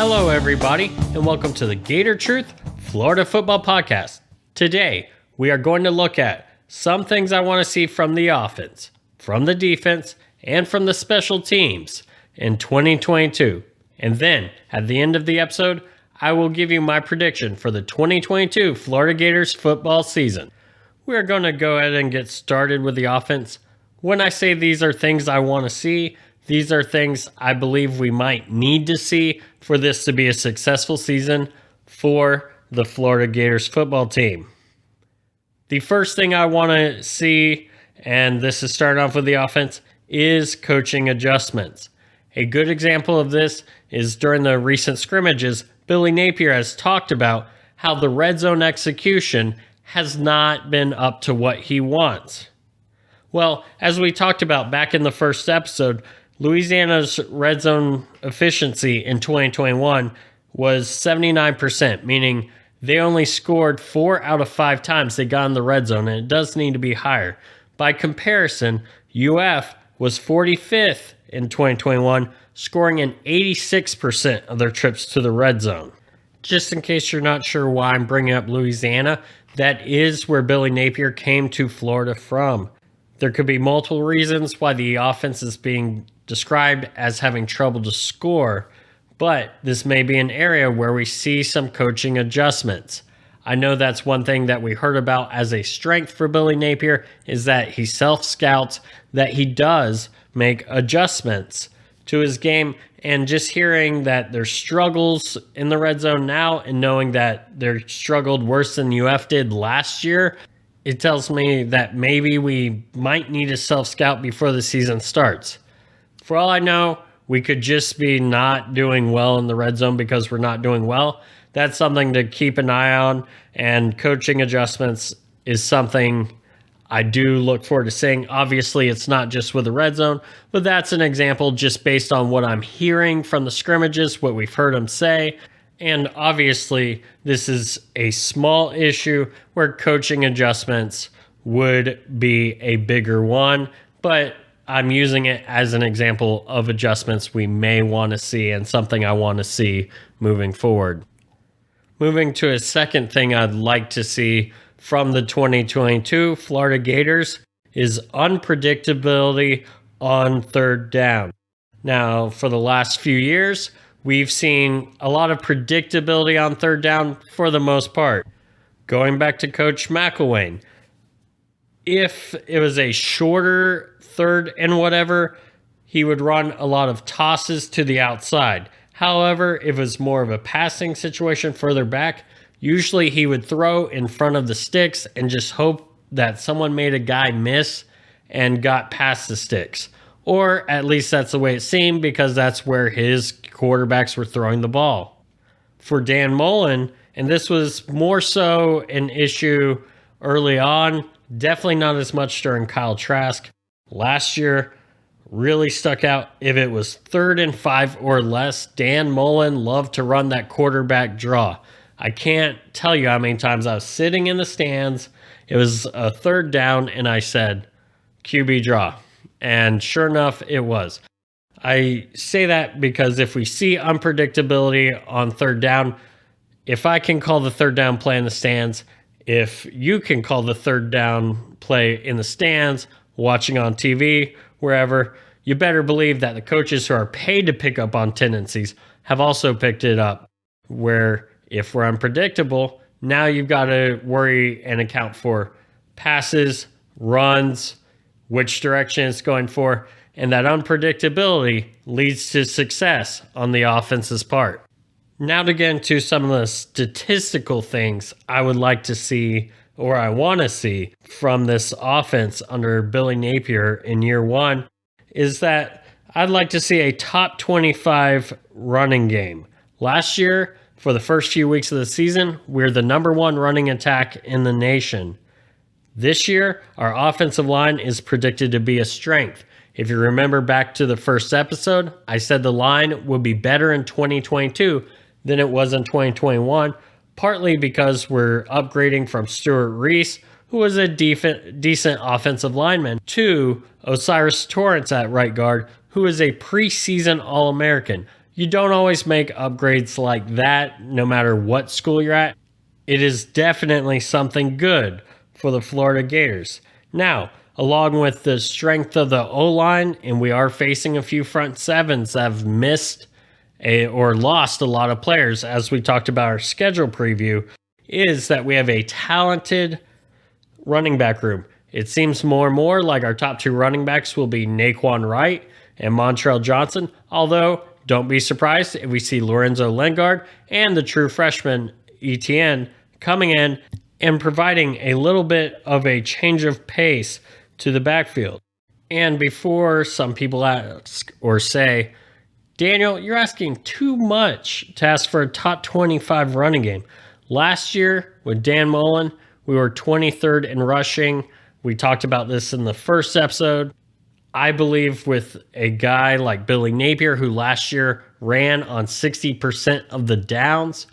Hello, everybody, and welcome to the Gator Truth Florida Football Podcast. Today, we are going to look at some things I want to see from the offense, from the defense, and from the special teams in 2022. And then, at the end of the episode, I will give you my prediction for the 2022 Florida Gators football season. We are going to go ahead and get started with the offense. When I say these are things I want to see, these are things I believe we might need to see for this to be a successful season for the Florida Gators football team. The first thing I want to see, and this is starting off with the offense, is coaching adjustments. A good example of this is during the recent scrimmages, Billy Napier has talked about how the red zone execution has not been up to what he wants. Well, as we talked about back in the first episode, Louisiana's red zone efficiency in 2021 was 79%, meaning they only scored 4 out of 5 times they got in the red zone, and it does need to be higher. By comparison, UF was 45th in 2021, scoring in 86% of their trips to the red zone. Just in case you're not sure why I'm bringing up Louisiana, that is where Billy Napier came to Florida from. There could be multiple reasons why the offense is being described as having trouble to score, but this may be an area where we see some coaching adjustments. I know that's one thing that we heard about as a strength for Billy Napier is that he self-scouts, that he does make adjustments to his game, and just hearing that there's struggles in the red zone now and knowing that they're struggled worse than UF did last year, it tells me that maybe we might need a self-scout before the season starts. For all I know, we could just be not doing well in the red zone because we're not doing well. That's something to keep an eye on, and coaching adjustments is something I do look forward to seeing. Obviously, it's not just with the red zone, but that's an example just based on what I'm hearing from the scrimmages, what we've heard him say. And obviously, this is a small issue where coaching adjustments would be a bigger one, but I'm using it as an example of adjustments we may want to see and something I want to see moving forward. Moving to a second thing I'd like to see from the 2022 Florida Gators is unpredictability on third down. Now, for the last few years, we've seen a lot of predictability on third down for the most part. Going back to Coach McElwain, if it was a shorter third and whatever, he would run a lot of tosses to the outside. However, if it was more of a passing situation further back, usually he would throw in front of the sticks and just hope that someone made a guy miss and got past the sticks. Or at least that's the way it seemed because that's where his quarterbacks were throwing the ball. For Dan Mullen, and this was more so an issue early on, definitely not as much during Kyle Trask. Last year, really stuck out. If it was 3rd and 5 or less, Dan Mullen loved to run that quarterback draw. I can't tell you how many times I was sitting in the stands. It was a 3rd down, and I said, QB draw. And sure enough, it was. I say that because if we see unpredictability on 3rd down, if I can call the 3rd down play in the stands, if you can call the 3rd down play in the stands, watching on TV, wherever, you better believe that the coaches who are paid to pick up on tendencies have also picked it up. Where if we're unpredictable, now you've got to worry and account for passes, runs, which direction it's going for, and that unpredictability leads to success on the offense's part. Now to get into some of the statistical things I would like to see, or I want to see from this offense under Billy Napier in year one, is that I'd like to see a top 25 running game. Last year, for the first few weeks of the season, we're the number 1 running attack in the nation. This year, our offensive line is predicted to be a strength. If you remember back to the first episode, I said the line would be better in 2022 than it was in 2021, partly because we're upgrading from Stuart Reese, who was a decent offensive lineman, to Osiris Torrance at right guard, who is a preseason All-American. You don't always make upgrades like that no matter what school you're at. It is definitely something good for the Florida Gators. Now, along with the strength of the O-line, and we are facing a few front sevens that have missed or lost a lot of players, as we talked about our schedule preview, is that we have a talented running back room. It seems more and more like our top two running backs will be Naquan Wright and Montrell Johnson, although don't be surprised if we see Lorenzo Lingard and the true freshman ETN coming in and providing a little bit of a change of pace to the backfield. And before some people ask or say, Daniel, you're asking too much to ask for a top 25 running game. Last year with Dan Mullen, we were 23rd in rushing. We talked about this in the first episode. I believe with a guy like Billy Napier, who last year ran on 60% of the downs,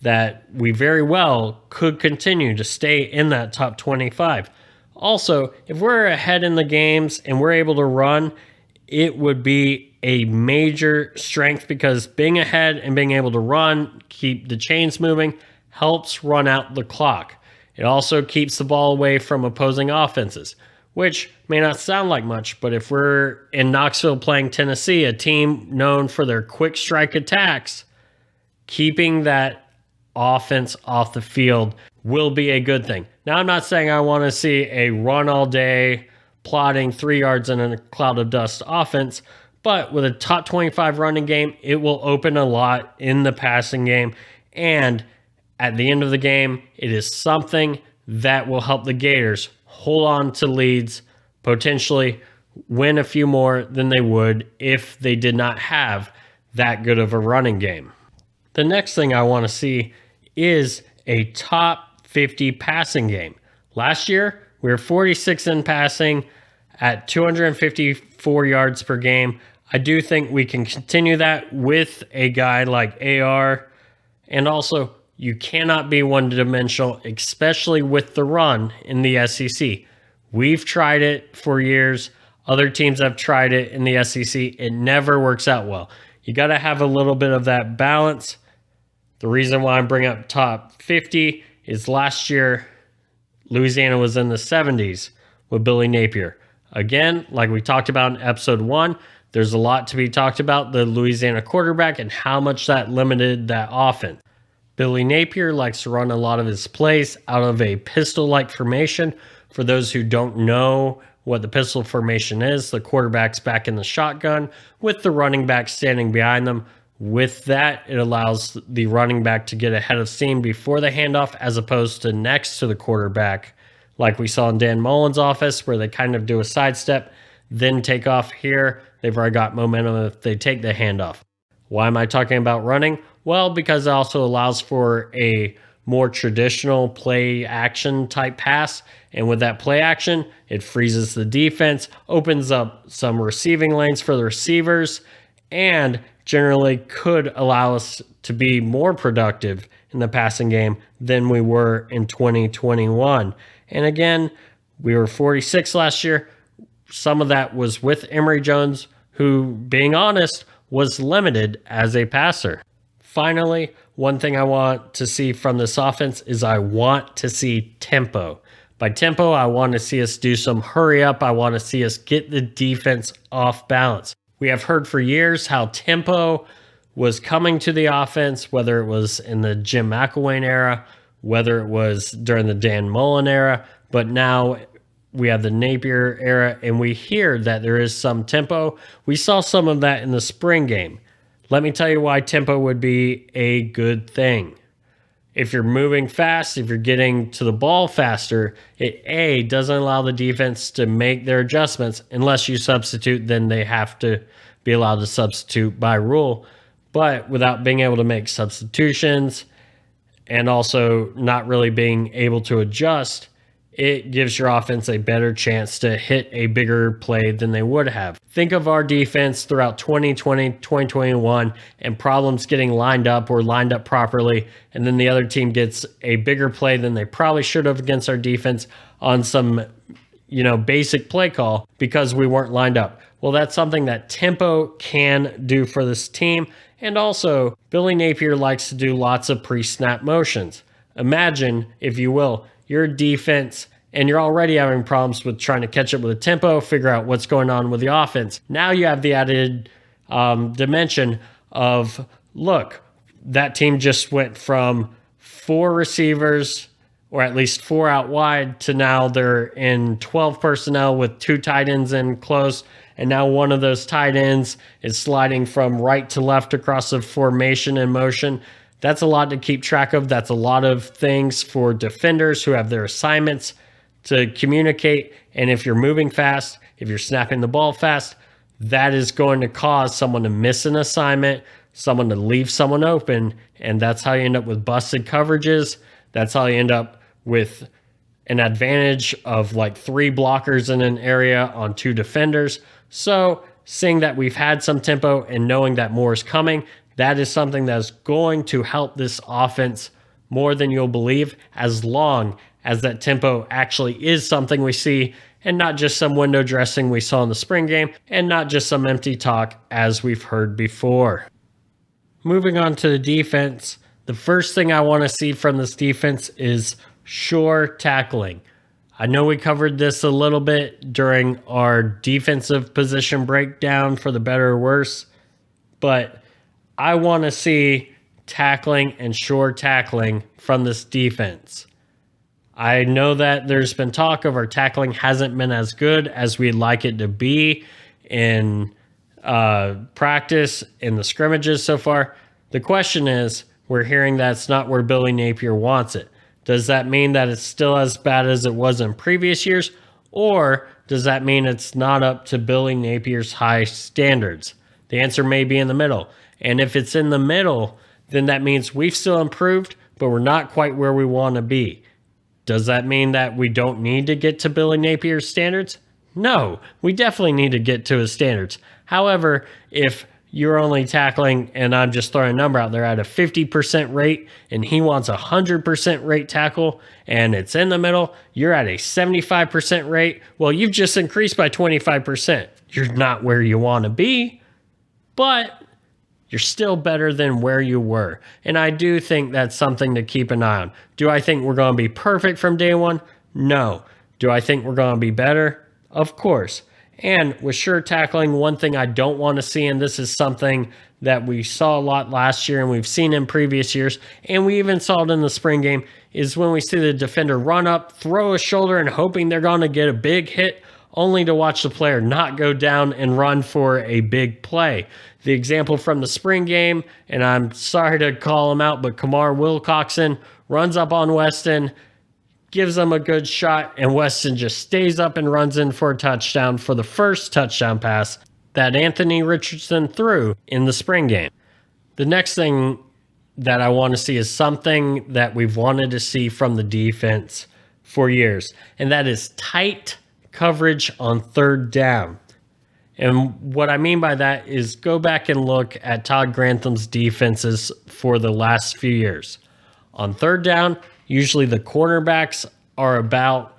that we very well could continue to stay in that top 25. Also, if we're ahead in the games and we're able to run, it would be a major strength because being ahead and being able to run, keep the chains moving, helps run out the clock. It also keeps the ball away from opposing offenses, which may not sound like much, but if we're in Knoxville playing Tennessee, a team known for their quick strike attacks, keeping that offense off the field will be a good thing. Now, I'm not saying I want to see a run all day, plodding 3 yards in a cloud of dust offense, but with a top 25 running game, it will open a lot in the passing game. And at the end of the game, it is something that will help the Gators hold on to leads, potentially win a few more than they would if they did not have that good of a running game. The next thing I want to see is a top 50 passing game. Last year, we were 46 in passing at 254 yards per game. I do think we can continue that with a guy like AR. And also, you cannot be one-dimensional, especially with the run in the SEC. We've tried it for years. Other teams have tried it in the SEC. It never works out well. You got to have a little bit of that balance. The reason why I'm bringing up top 50 is last year, Louisiana was in the 70s with Billy Napier. Again, like we talked about in episode 1, there's a lot to be talked about the Louisiana quarterback and how much that limited that offense. Billy Napier likes to run a lot of his plays out of a pistol-like formation. For those who don't know what the pistol formation is, the quarterback's back in the shotgun with the running back standing behind them. With that, it allows the running back to get ahead of steam before the handoff as opposed to next to the quarterback, like we saw in Dan Mullen's office where they kind of do a sidestep, then take off. Here, they've already got momentum if they take the handoff. Why am I talking about running? Well, because it also allows for a more traditional play action type pass. And with that play action, it freezes the defense, opens up some receiving lanes for the receivers, and generally could allow us to be more productive in the passing game than we were in 2021. And again, we were 46 last year. Some of that was with Emory Jones, who, being honest, was limited as a passer. Finally, one thing I want to see from this offense is I want to see tempo. By tempo, I want to see us do some hurry up. I want to see us get the defense off balance. We have heard for years how tempo was coming to the offense, whether it was in the Jim McElwain era, whether it was during the Dan Mullen era, but now we have the Napier era, and we hear that there is some tempo. We saw some of that in the spring game. Let me tell you why tempo would be a good thing. If you're moving fast, if you're getting to the ball faster, it doesn't allow the defense to make their adjustments unless you substitute, then they have to be allowed to substitute by rule. But without being able to make substitutions and also not really being able to adjust, it gives your offense a better chance to hit a bigger play than they would have. Think of our defense throughout 2020, 2021, and problems getting lined up or lined up properly, and then the other team gets a bigger play than they probably should have against our defense on some, basic play call because we weren't lined up. Well, that's something that tempo can do for this team, And also, Billy Napier likes to do lots of pre-snap motions. Imagine, if you will, your defense and you're already having problems with trying to catch up with the tempo, figure out what's going on with the offense. Now you have the added dimension of, look, that team just went from 4 receivers, or at least 4 out wide, to now they're in 12 personnel with 2 tight ends in close. And now one of those tight ends is sliding from right to left across the formation in motion. That's a lot to keep track of. That's a lot of things for defenders who have their assignments to communicate. And if you're moving fast, if you're snapping the ball fast, that is going to cause someone to miss an assignment, someone to leave someone open. And that's how you end up with busted coverages. That's how you end up with an advantage of like 3 blockers in an area on 2 defenders. So seeing that we've had some tempo and knowing that more is coming, that is something that's going to help this offense more than you'll believe, as long as that tempo actually is something we see and not just some window dressing we saw in the spring game and not just some empty talk as we've heard before. Moving on to the defense, the first thing I want to see from this defense is sure tackling. I know we covered this a little bit during our defensive position breakdown for the better or worse, but I want to see tackling and sure tackling from this defense. I know that there's been talk of our tackling hasn't been as good as we'd like it to be in practice, in the scrimmages so far. The question is, we're hearing that's not where Billy Napier wants it. Does that mean that it's still as bad as it was in previous years? Or does that mean it's not up to Billy Napier's high standards? The answer may be in the middle. And if it's in the middle, then that means we've still improved, but we're not quite where we want to be. Does that mean that we don't need to get to Billy Napier's standards? No, we definitely need to get to his standards. However, if you're only tackling, and I'm just throwing a number out there, at a 50% rate, and he wants a 100% rate tackle, and it's in the middle, you're at a 75% rate, well, you've just increased by 25%. You're not where you want to be, but you're still better than where you were. And I do think that's something to keep an eye on. Do I think we're going to be perfect from day one? No. Do I think we're going to be better? Of course. And with sure tackling, one thing I don't want to see, and this is something that we saw a lot last year and we've seen in previous years, and we even saw it in the spring game, is when we see the defender run up, throw a shoulder, and hoping they're going to get a big hit, only to watch the player not go down and run for a big play. The example from the spring game, and I'm sorry to call him out, but Kamar Wilcoxon runs up on Weston, gives him a good shot, and Weston just stays up and runs in for a touchdown for the first touchdown pass that Anthony Richardson threw in the spring game. The next thing that I want to see is something that we've wanted to see from the defense for years, and that is tight coverage on third down. And what I mean by that is go back and look at Todd Grantham's defenses for the last few years. On third down, usually the cornerbacks are about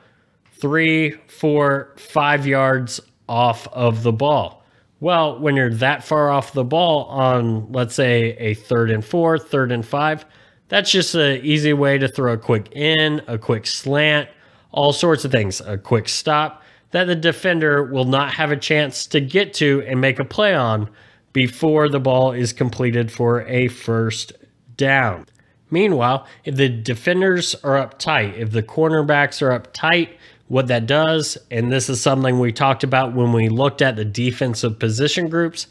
3, 4, 5 yards off of the ball. Well, when you're that far off the ball on, let's say, a 3rd and 4, 3rd and 5, that's just an easy way to throw a quick in, a quick slant, all sorts of things, a quick stop that the defender will not have a chance to get to and make a play on before the ball is completed for a first down. Meanwhile, if the defenders are up tight, if the cornerbacks are up tight, what that does, and this is something we talked about when we looked at the defensive position groups,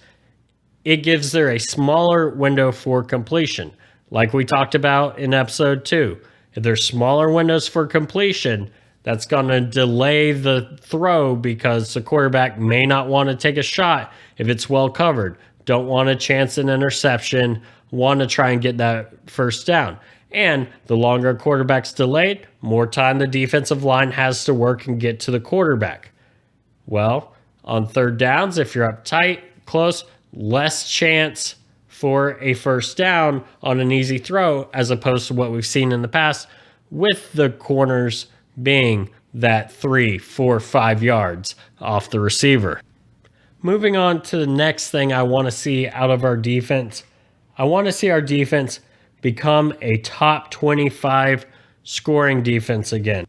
it gives there a smaller window for completion. Like we talked about in episode 2. If there's smaller windows for completion, that's going to delay the throw because the quarterback may not want to take a shot if it's well covered. Don't want to chance an interception, want to try and get that first down. And the longer a quarterback's delayed, more time the defensive line has to work and get to the quarterback. Well, on third downs, if you're up tight, close, less chance for a first down on an easy throw as opposed to what we've seen in the past with the corners being that 3, 4, 5 yards off the receiver. Moving on to the next thing I want to see out of our defense, I want to see our defense become a top 25 scoring defense again.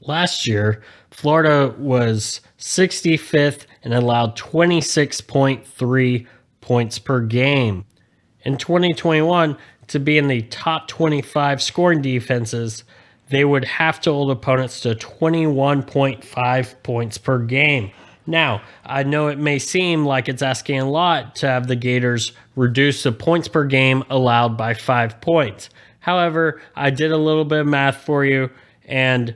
Last year, Florida was 65th and allowed 26.3 points per game. In 2021, to be in the top 25 scoring defenses, they would have to hold opponents to 21.5 points per game. Now, I know it may seem like it's asking a lot to have the Gators reduce the points per game allowed by 5 points. However, I did a little bit of math for you, and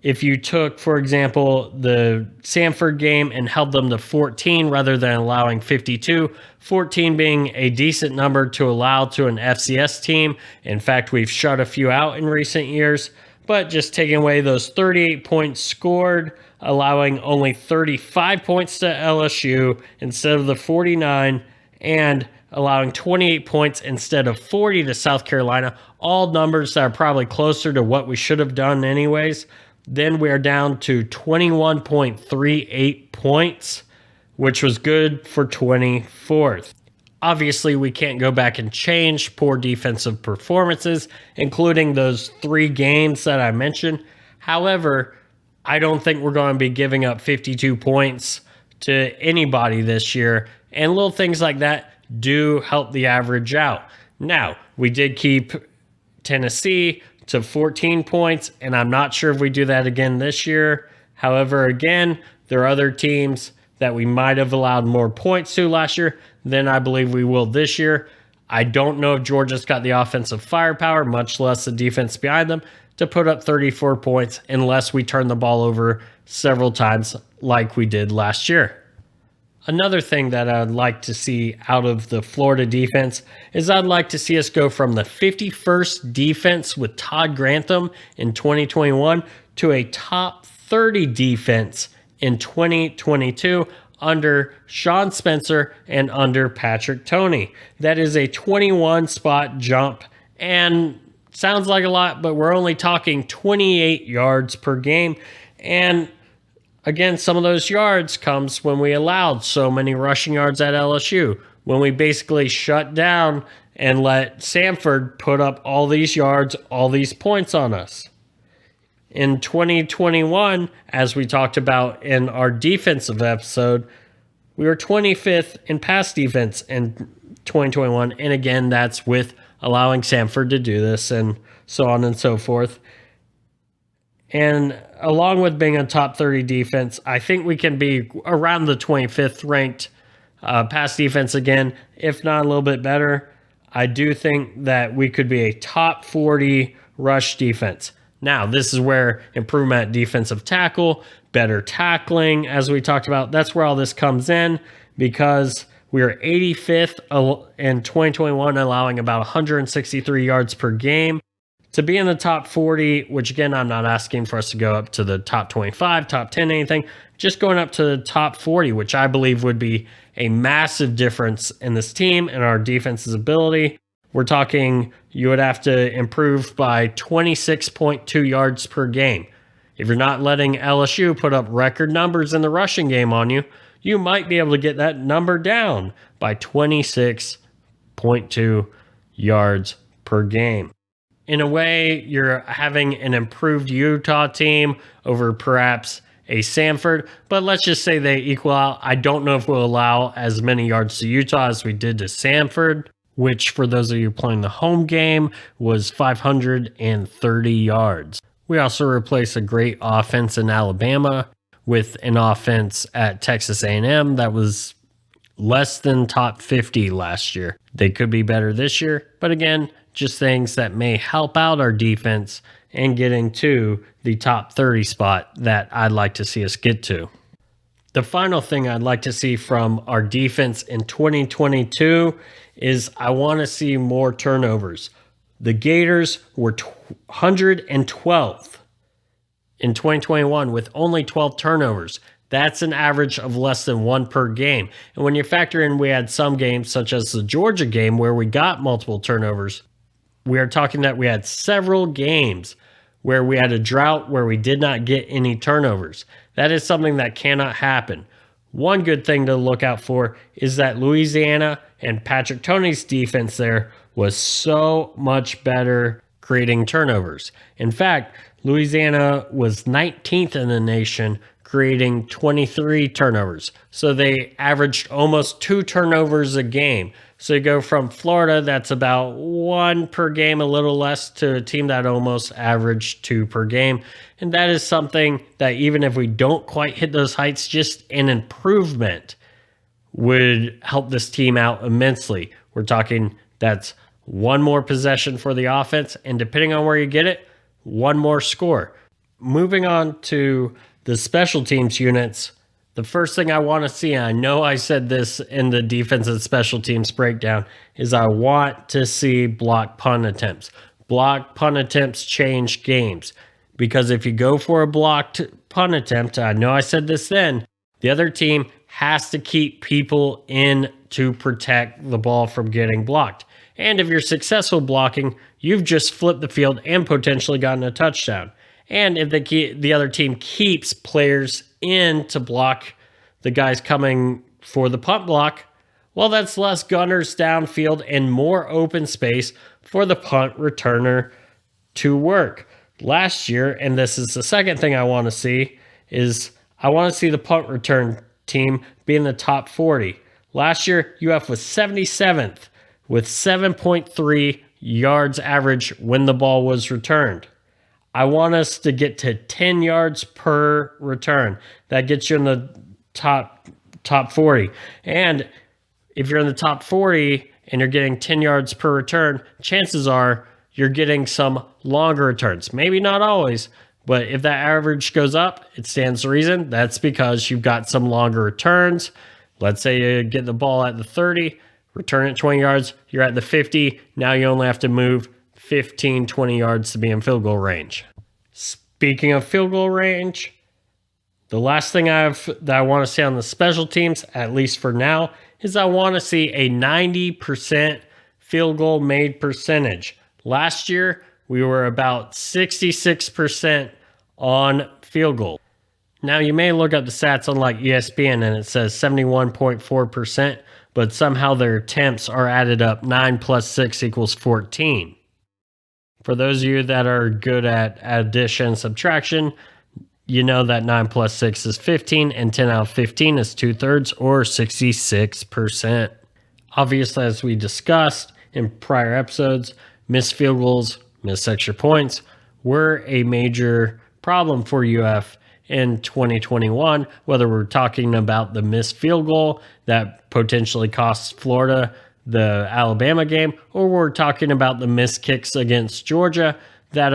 if you took, for example, the Samford game and held them to 14 rather than allowing 52, 14 being a decent number to allow to an FCS team. In fact, we've shut a few out in recent years, but just taking away those 38 points scored, allowing only 35 points to LSU instead of the 49, and allowing 28 points instead of 40 to South Carolina, all numbers that are probably closer to what we should have done anyways. Then we're down to 21.38 points, which was good for 24th. Obviously, we can't go back and change poor defensive performances, including those 3 games that I mentioned. However, I don't think we're going to be giving up 52 points to anybody this year, and little things like that do help the average out. Now, we did keep Tennessee to 14 points, and I'm not sure if we do that again this year. However, again, there are other teams that we might have allowed more points to last year than I believe we will this year. I don't know if Georgia's got the offensive firepower, much less the defense behind them, to put up 34 points unless we turn the ball over several times like we did last year. Another thing that I'd like to see out of the Florida defense is I'd like to see us go from the 51st defense with Todd Grantham in 2021 to a top 30 defense in 2022 under Sean Spencer and under Patrick Toney. That is a 21 spot jump, and sounds like a lot, but we're only talking 28 yards per game. And again, some of those yards comes when we allowed so many rushing yards at LSU, when we basically shut down and let Samford put up all these yards, all these points on us. In 2021, as we talked about in our defensive episode, we were 25th in pass defense in 2021. And again, that's with allowing Samford to do this and so on and so forth. And along with being a top 30 defense, I think we can be around the 25th ranked pass defense again, if not a little bit better. I do think that we could be a top 40 rush defense. Now, this is where improvement at defensive tackle, better tackling, as we talked about, that's where all this comes in, because we are 85th in 2021, allowing about 163 yards per game. To be in the top 40, which again, I'm not asking for us to go up to the top 25, top 10, anything, just going up to the top 40, which I believe would be a massive difference in this team and our defense's ability. We're talking you would have to improve by 26.2 yards per game. If you're not letting LSU put up record numbers in the rushing game on you, you might be able to get that number down by 26.2 yards per game. In a way, you're having an improved Utah team over perhaps a Samford, but let's just say they equal out. I don't know if we'll allow as many yards to Utah as we did to Samford, which for those of you playing the home game was 530 yards. We also replaced a great offense in Alabama with an offense at Texas A&M that was less than top 50 last year. They could be better this year, but again, just things that may help out our defense and getting to the top 30 spot that I'd like to see us get to. The final thing I'd like to see from our defense in 2022 is I want to see more turnovers. The Gators were 112th in 2021 with only 12 turnovers. That's an average of less than 1 per game. And when you factor in we had some games, such as the Georgia game, where we got multiple turnovers, we are talking that we had several games where we had a drought where we did not get any turnovers. That is something that cannot happen. One good thing to look out for is that Louisiana and Patrick Toney's defense there was so much better creating turnovers. In fact, Louisiana was 19th in the nation, creating 23 turnovers. So they averaged almost 2 turnovers a game. So you go from Florida, that's about 1 per game, a little less, to a team that almost averaged 2 per game. And that is something that even if we don't quite hit those heights, just an improvement would help this team out immensely. We're talking that's 1 more possession for the offense, and depending on where you get it, 1 more score. Moving on to the special teams units, the first thing I want to see, and I know I said this in the defensive special teams breakdown, is I want to see block punt attempts. Block punt attempts change games, because if you go for a blocked punt attempt, I know I said this then, the other team has to keep people in to protect the ball from getting blocked. And if you're successful blocking, you've just flipped the field and potentially gotten a touchdown. And if the other team keeps players in to block the guys coming for the punt block, well, that's less gunners downfield and more open space for the punt returner to work. Last year, and this is the second thing I want to see, is I want to see the punt return team be in the top 40. Last year, UF was 77th with 7.3 yards average when the ball was returned. I want us to get to 10 yards per return. That gets you in the top 40. And if you're in the top 40 and you're getting 10 yards per return, chances are you're getting some longer returns. Maybe not always, but if that average goes up, it stands to reason. That's because you've got some longer returns. Let's say you get the ball at the 30, return it 20 yards, you're at the 50. Now you only have to move 15, 20 yards to be in field goal range. Speaking of field goal range, the last thing that I want to see on the special teams, at least for now, is I want to see a 90% field goal made percentage. Last year, we were about 66% on field goal. Now, you may look up the stats on like ESPN and it says 71.4%, but somehow their attempts are added up. 9 plus 6 equals 14. For those of you that are good at addition and subtraction, you know that 9 plus 6 is 15, and 10 out of 15 is 2/3 or 66%. Obviously, as we discussed in prior episodes, missed field goals, missed extra points were a major problem for UF in 2021, whether we're talking about the missed field goal that potentially costs Florida the Alabama game, or we're talking about the missed kicks against Georgia that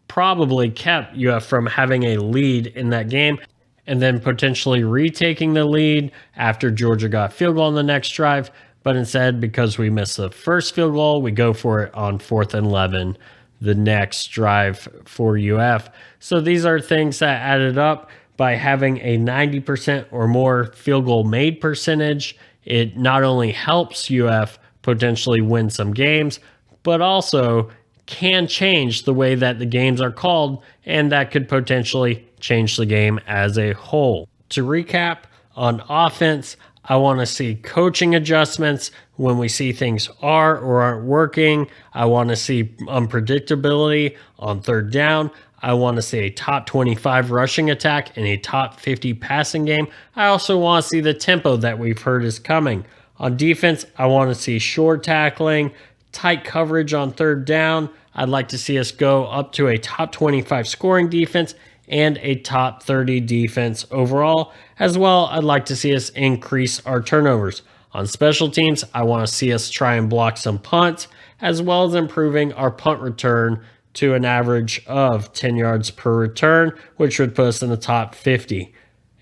probably kept UF from having a lead in that game and then potentially retaking the lead after Georgia got field goal on the next drive. But instead, because we missed the first field goal, we go for it on 4th and 11 the next drive for UF. So these are things that added up by having a 90% or more field goal made percentage. It not only helps UF potentially win some games, but also can change the way that the games are called, and that could potentially change the game as a whole. To recap, on offense, I want to see coaching adjustments when we see things are or aren't working. I want to see unpredictability on 3rd down. I want to see a top 25 rushing attack and a top 50 passing game. I also want to see the tempo that we've heard is coming. On defense, I want to see short tackling, tight coverage on 3rd down. I'd like to see us go up to a top 25 scoring defense and a top 30 defense overall. As well, I'd like to see us increase our turnovers. On special teams, I want to see us try and block some punts, as well as improving our punt return to an average of 10 yards per return, which would put us in the top 50.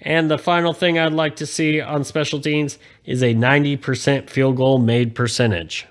And the final thing I'd like to see on special teams is a 90% field goal made percentage.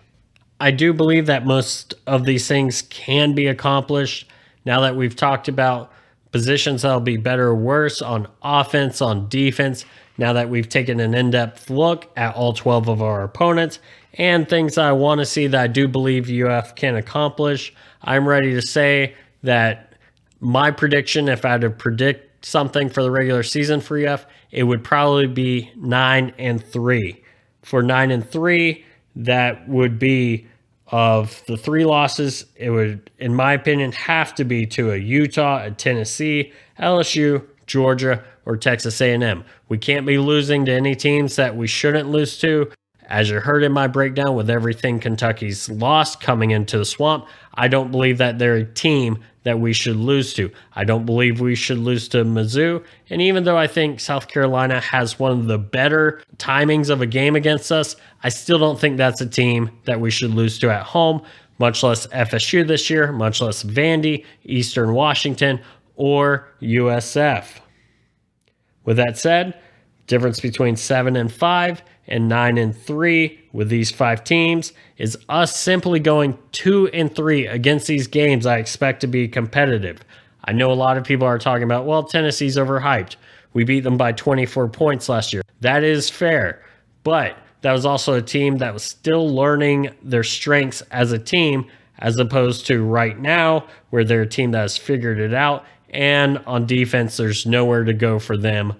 I do believe that most of these things can be accomplished now that we've talked about positions that'll be better or worse on offense, on defense, now that we've taken an in-depth look at all 12 of our opponents, and things I want to see that I do believe UF can accomplish. I'm ready to say that my prediction, if I had to predict something for the regular season for UF, it would probably be 9-3. For 9-3, that would be, of the 3 losses, it would, in my opinion, have to be to a Utah, a Tennessee, LSU, Georgia, or Texas A&M. We can't be losing to any teams that we shouldn't lose to. As you heard in my breakdown, with everything Kentucky's lost coming into the swamp, I don't believe that they're a team that we should lose to. I don't believe we should lose to Mizzou. And even though I think South Carolina has one of the better timings of a game against us, I still don't think that's a team that we should lose to at home, much less FSU this year, much less Vandy, Eastern Washington, or USF. With that said, difference between 7-5 and 9-3 with these 5 teams is us simply going 2-3 against these games I expect to be competitive. I know a lot of people are talking about, well, Tennessee's overhyped. We beat them by 24 points last year. That is fair, but that was also a team that was still learning their strengths as a team, as opposed to right now, where they're a team that has figured it out, and on defense, there's nowhere to go for them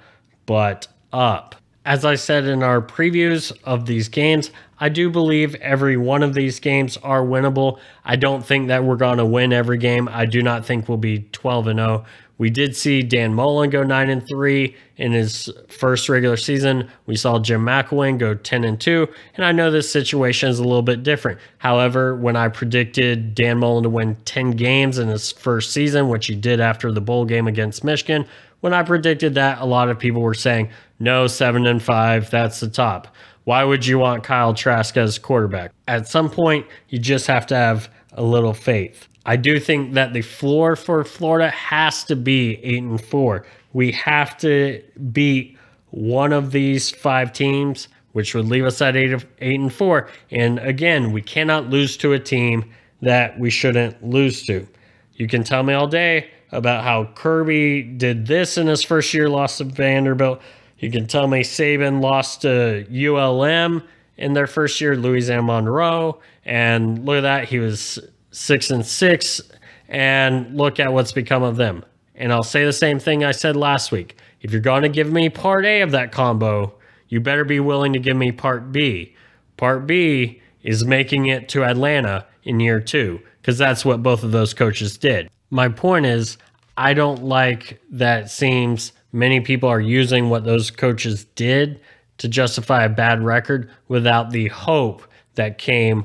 but up. As I said in our previews of these games, I do believe every one of these games are winnable. I don't think that we're going to win every game. I do not think we'll be 12-0. We did see Dan Mullen go 9-3 in his first regular season. We saw Jim McElwain go 10-2, and I know this situation is a little bit different. However, when I predicted Dan Mullen to win 10 games in his first season, which he did after the bowl game against Michigan, when I predicted that, a lot of people were saying, no, 7-5, that's the top. Why would you want Kyle Trask as quarterback? At some point, you just have to have a little faith. I do think that the floor for Florida has to be 8-4. We have to beat one of these 5 teams, which would leave us at 8-4. And again, we cannot lose to a team that we shouldn't lose to. You can tell me all day about how Kirby did this in his first year, lost to Vanderbilt. You can tell me Saban lost to ULM in their first year, Louisiana Monroe, and look at that, he was 6-6, and look at what's become of them. And I'll say the same thing I said last week. If you're going to give me part A of that combo, you better be willing to give me part B. Part B is making it to Atlanta in year 2, because that's what both of those coaches did. My point is, I don't like that it seems many people are using what those coaches did to justify a bad record without the hope that came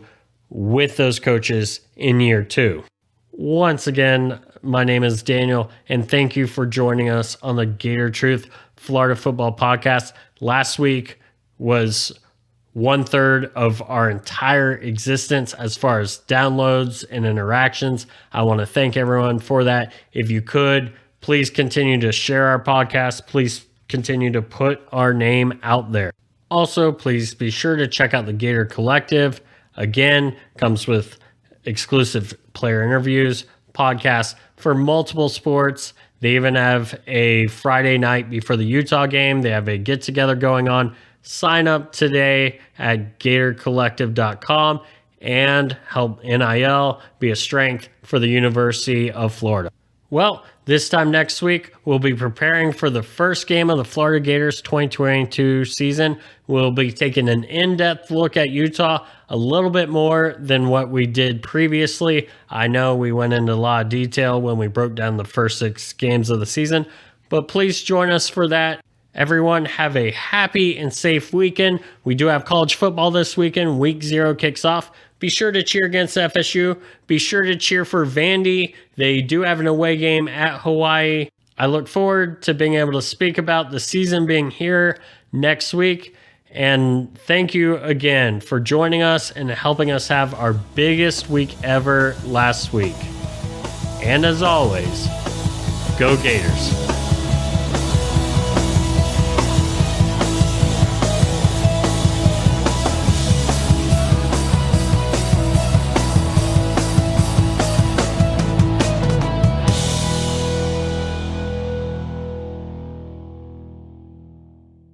with those coaches in year 2. Once again, my name is Daniel, and thank you for joining us on the Gator Truth Florida Football Podcast. Last week was 1/3 of our entire existence as far as downloads and interactions. I want to thank everyone for that. If you could, please continue to share our podcast. Please continue to put our name out there. Also, please be sure to check out the Gator Collective. Again, comes with exclusive player interviews, podcasts for multiple sports. They even have a Friday night before the Utah game. They have a get-together going on. Sign up today at gatorcollective.com and help NIL be a strength for the University of Florida. Well, this time next week, we'll be preparing for the first game of the Florida Gators 2022 season. We'll be taking an in-depth look at Utah, a little bit more than what we did previously. I know we went into a lot of detail when we broke down the first 6 games of the season, but please join us for that. Everyone have a happy and safe weekend. We do have college football this weekend. Week 0 kicks off. Be sure to cheer against FSU. Be sure to cheer for Vandy. They do have an away game at Hawaii. I look forward to being able to speak about the season being here next week. And thank you again for joining us and helping us have our biggest week ever last week. And as always, go Gators.